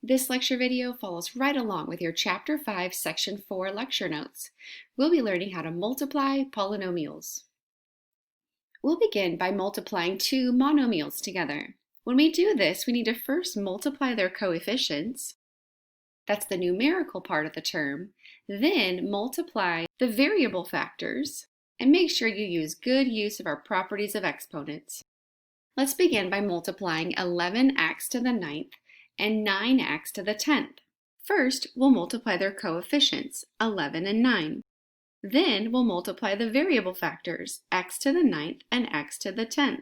This lecture video follows right along with your Chapter 5, Section 4 lecture notes. We'll be learning how to multiply polynomials. We'll begin by multiplying two monomials together. When we do this, we need to first multiply their coefficients. That's the numerical part of the term. Then multiply the variable factors, and make sure you use good use of our properties of exponents. Let's begin by multiplying 11x to the 9th and 9x to the 10th. First, we'll multiply their coefficients, 11 and 9. Then we'll multiply the variable factors, x to the 9th and x to the 10th.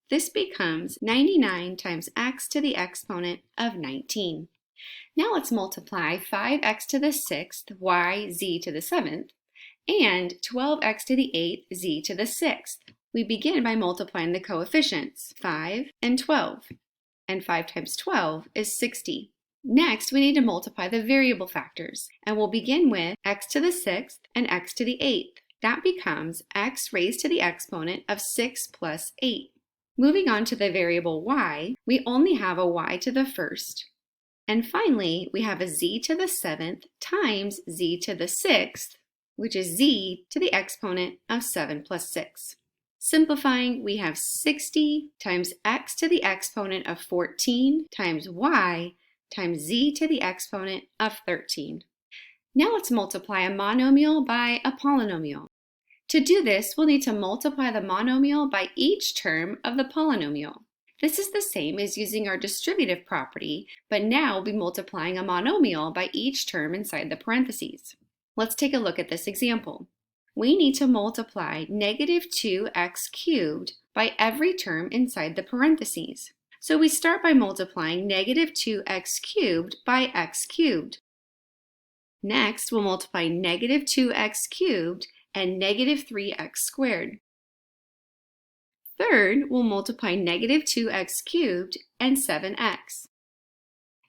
This becomes 99 times x to the exponent of 19. Now let's multiply 5x to the 6th, y, z to the 7th, and 12x to the 8th, z to the 6th. We begin by multiplying the coefficients, 5 and 12. And 5 times 12 is 60. Next, we need to multiply the variable factors, and we'll begin with x to the 6th and x to the 8th. That becomes x raised to the exponent of 6 plus 8. Moving on to the variable y, we only have a y to the 1st. And finally, we have a z to the 7th times z to the 6th, which is z to the exponent of 7 plus 6. Simplifying, we have 60 times x to the exponent of 14 times y times z to the exponent of 13. Now let's multiply a monomial by a polynomial. To do this, we'll need to multiply the monomial by each term of the polynomial. This is the same as using our distributive property, but now we'll be multiplying a monomial by each term inside the parentheses. Let's take a look at this example. We need to multiply negative 2x cubed by every term inside the parentheses. So we start by multiplying negative 2x cubed by x cubed. Next, we'll multiply negative 2x cubed and negative 3x squared. Third, we'll multiply negative 2x cubed and 7x.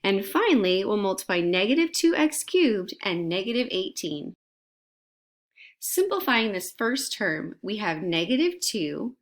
And finally, we'll multiply negative 2x cubed and negative 18. Simplifying this first term, we have negative 2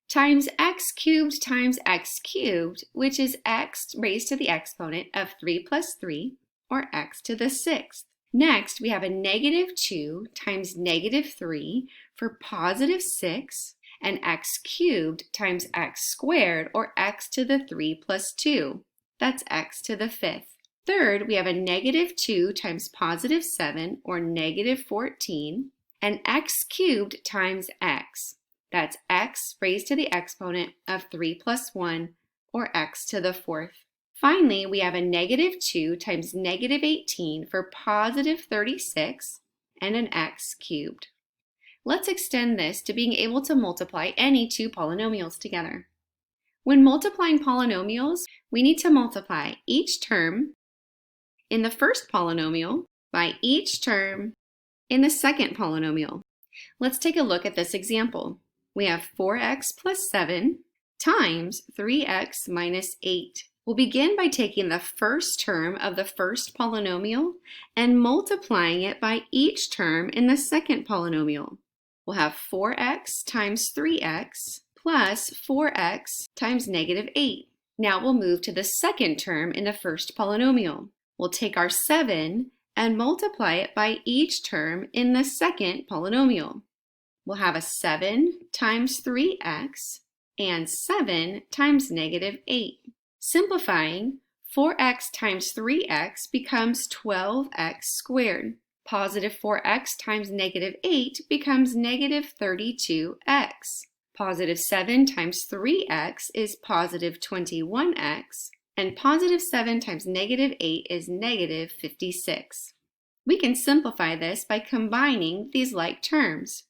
times x cubed, which is x raised to the exponent of 3 plus 3, or x to the 6th. Next, we have a negative 2 times negative 3 for positive 6, and x cubed times x squared, or x to the 3 plus 2. That's x to the 5th. Third, we have a negative 2 times positive 7, or negative 14, and x cubed times x. That's x raised to the exponent of 3 plus 1, or x to the 4th. Finally, we have a negative 2 times negative 18 for positive 36, and an x cubed. Let's extend this to being able to multiply any two polynomials together. When multiplying polynomials, we need to multiply each term in the first polynomial by each term in the second polynomial. Let's take a look at this example. We have 4x plus 7 times 3x minus 8. We'll begin by taking the first term of the first polynomial and multiplying it by each term in the second polynomial. We'll have 4x times 3x plus 4x times negative 8. Now we'll move to the second term in the first polynomial. We'll take our 7 and multiply it by each term in the second polynomial. We'll have a 7 times 3x and 7 times negative 8. Simplifying, 4x times 3x becomes 12x squared. Positive 4x times negative 8 becomes negative 32x. Positive 7 times 3x is positive 21x. And positive 7 times negative 8 is negative 56. We can simplify this by combining these like terms.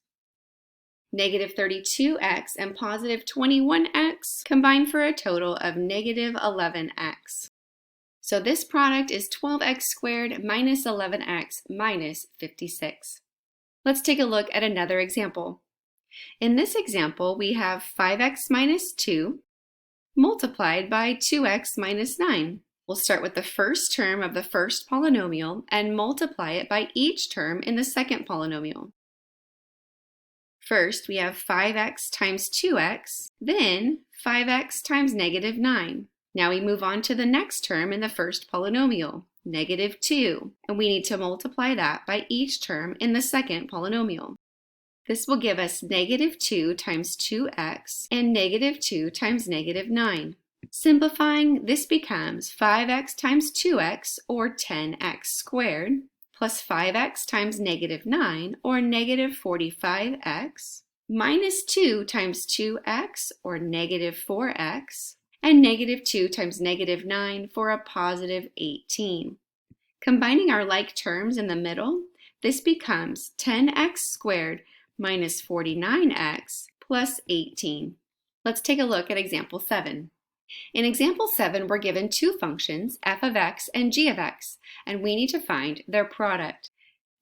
Negative 32x and positive 21x combine for a total of negative 11x. So this product is 12x squared minus 11x minus 56. Let's take a look at another example. In this example, we have 5x minus 2 multiplied by 2x minus 9. We'll start with the first term of the first polynomial and multiply it by each term in the second polynomial. First, we have 5x times 2x, then 5x times negative 9. Now we move on to the next term in the first polynomial, negative 2, and we need to multiply that by each term in the second polynomial. This will give us negative 2 times 2x and negative 2 times negative 9. Simplifying, this becomes 5x times 2x, or 10x squared, plus 5x times negative 9, or negative 45x, minus 2 times 2x, or negative 4x, and negative 2 times negative 9 for a positive 18. Combining our like terms in the middle, this becomes 10x squared minus 49x plus 18. Let's take a look at example 7. In example 7, we're given two functions, f of x and g of x, and we need to find their product.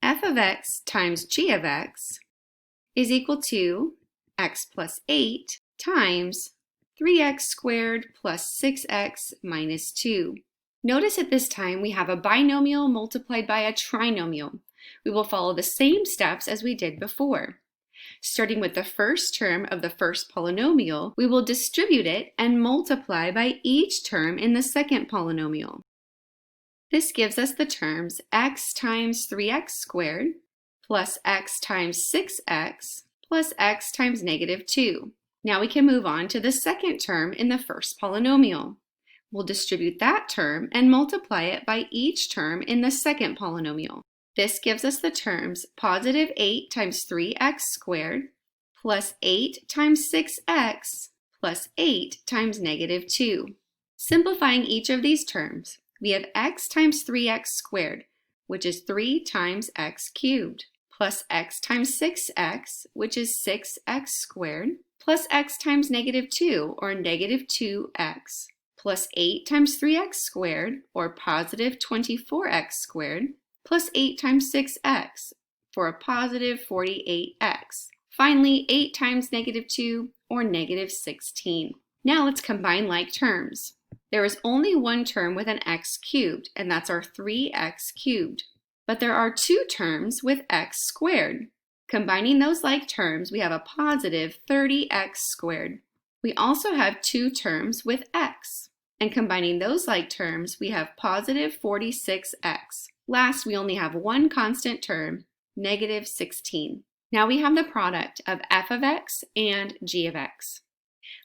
F of x times g of x is equal to x plus 8 times 3x squared plus 6x minus 2. Notice at this time we have a binomial multiplied by a trinomial. We will follow the same steps as we did before. Starting with the first term of the first polynomial, we will distribute it and multiply by each term in the second polynomial. This gives us the terms x times 3x squared plus x times 6x plus x times negative 2. Now we can move on to the second term in the first polynomial. We'll distribute that term and multiply it by each term in the second polynomial. This gives us the terms positive 8 times 3x squared plus 8 times 6x plus 8 times negative 2. Simplifying each of these terms, we have x times 3x squared, which is 3 times x cubed, plus x times 6x, which is 6x squared, plus x times negative 2, or negative 2x, plus 8 times 3x squared, or positive 24x squared, plus 8 times 6x, for a positive 48x. Finally, 8 times negative 2, or negative 16. Now let's combine like terms. There is only one term with an x cubed, and that's our 3x cubed. But there are two terms with x squared. Combining those like terms, we have a positive 30x squared. We also have two terms with x. And combining those like terms, we have positive 46x. Last, we only have one constant term, negative 16. Now we have the product of f of x and g of x.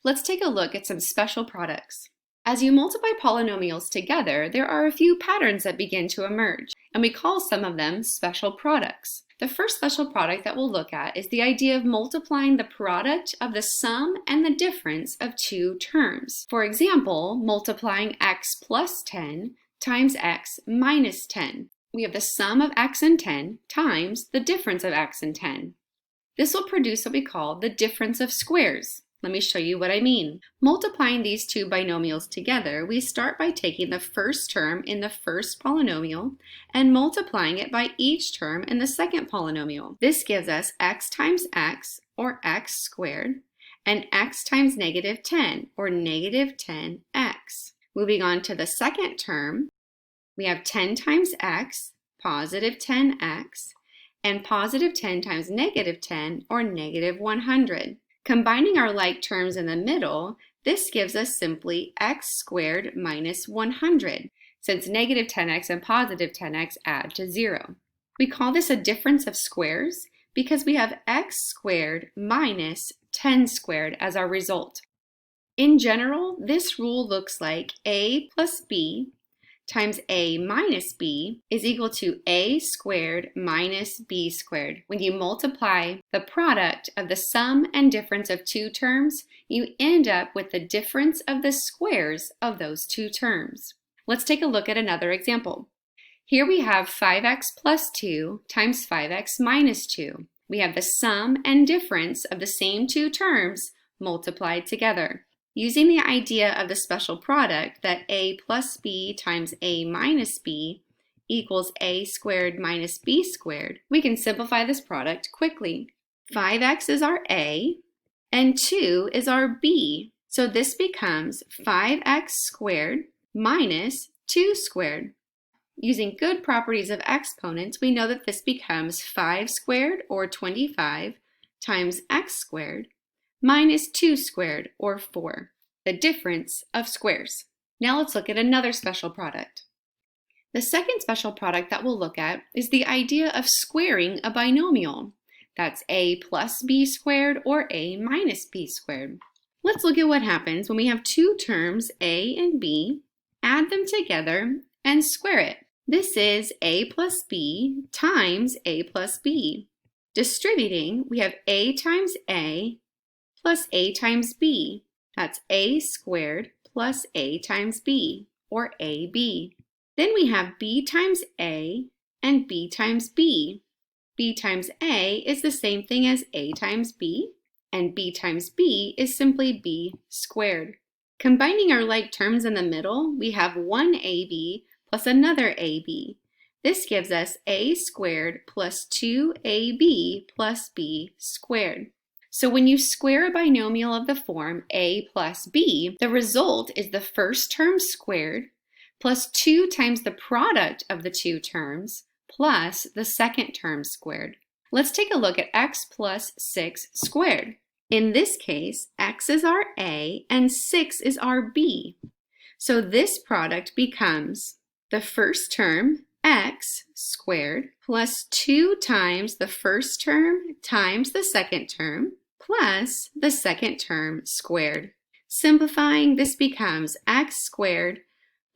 Let's take a look at some special products. As you multiply polynomials together, there are a few patterns that begin to emerge, and we call some of them special products. The first special product that we'll look at is the idea of multiplying the product of the sum and the difference of two terms. For example, multiplying x plus 10 times x minus 10. We have the sum of x and 10 times the difference of x and 10. This will produce what we call the difference of squares. Let me show you what I mean. Multiplying these two binomials together, we start by taking the first term in the first polynomial and multiplying it by each term in the second polynomial. This gives us x times x, or x squared, and x times negative 10, or negative 10x. Moving on to the second term, we have 10 times x, positive 10x, and positive 10 times negative 10, or negative 100. Combining our like terms in the middle, this gives us simply x squared minus 100, since negative 10x and positive 10x add to 0. We call this a difference of squares because we have x squared minus 10 squared as our result. In general, this rule looks like a plus b times a minus b is equal to a squared minus b squared. When you multiply the product of the sum and difference of two terms, you end up with the difference of the squares of those two terms. Let's take a look at another example. Here we have 5x plus 2 times 5x minus 2. We have the sum and difference of the same two terms multiplied together. Using the idea of the special product that a plus b times a minus b equals a squared minus b squared, we can simplify this product quickly. 5x is our a, and 2 is our b. So this becomes 5x squared minus 2 squared. Using good properties of exponents, we know that this becomes 5 squared, or 25, times x squared, minus 2 squared, or 4, the difference of squares. Now let's look at another special product. The second special product that we'll look at is the idea of squaring a binomial. That's a plus b squared or a minus b squared. Let's look at what happens when we have two terms, a and b, add them together, and square it. This is a plus b times a plus b. Distributing, we have a times a plus a times b. That's a squared plus a times b, or ab. Then we have b times a and b times b. B times a is the same thing as a times b, and b times b is simply b squared. Combining our like terms in the middle, we have one ab plus another ab. This gives us a squared plus 2ab plus b squared. So when you square a binomial of the form a plus b, the result is the first term squared plus 2 times the product of the two terms plus the second term squared. Let's take a look at x plus 6 squared. In this case, x is our a and 6 is our b. So this product becomes the first term, x squared, plus 2 times the first term times the second term, plus the second term squared. Simplifying, this becomes x squared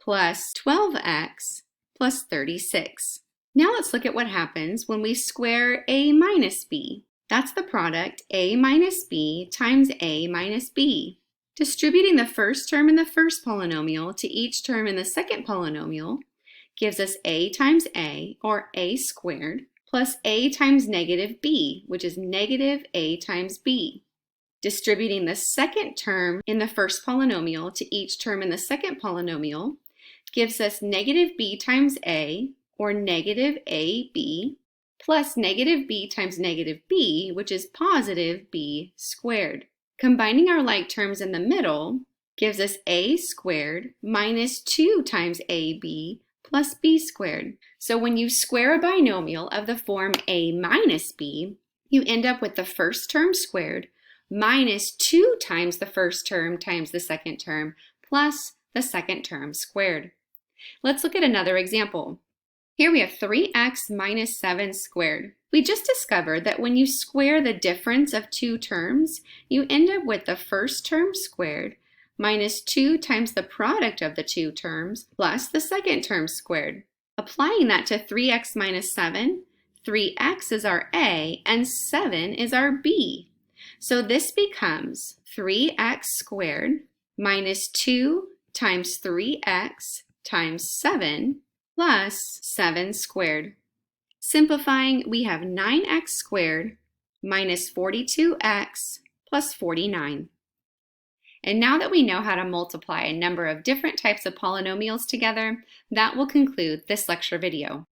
plus 12x plus 36. Now let's look at what happens when we square a minus b. That's the product a minus b times a minus b. Distributing the first term in the first polynomial to each term in the second polynomial gives us a times a, or a squared, plus a times negative b, which is negative a times b. Distributing the second term in the first polynomial to each term in the second polynomial gives us negative b times a, or negative ab, plus negative b times negative b, which is positive b squared. Combining our like terms in the middle gives us a squared minus 2 times ab plus b squared. So when you square a binomial of the form a minus b, you end up with the first term squared minus 2 times the first term times the second term plus the second term squared. Let's look at another example. Here we have 3x minus 7 squared. We just discovered that when you square the difference of two terms, you end up with the first term squared minus 2 times the product of the two terms plus the second term squared. Applying that to 3x minus 7, 3x is our a and 7 is our b. So this becomes 3x squared minus 2 times 3x times 7 plus 7 squared. Simplifying, we have 9x squared minus 42x plus 49. And now that we know how to multiply a number of different types of polynomials together, that will conclude this lecture video.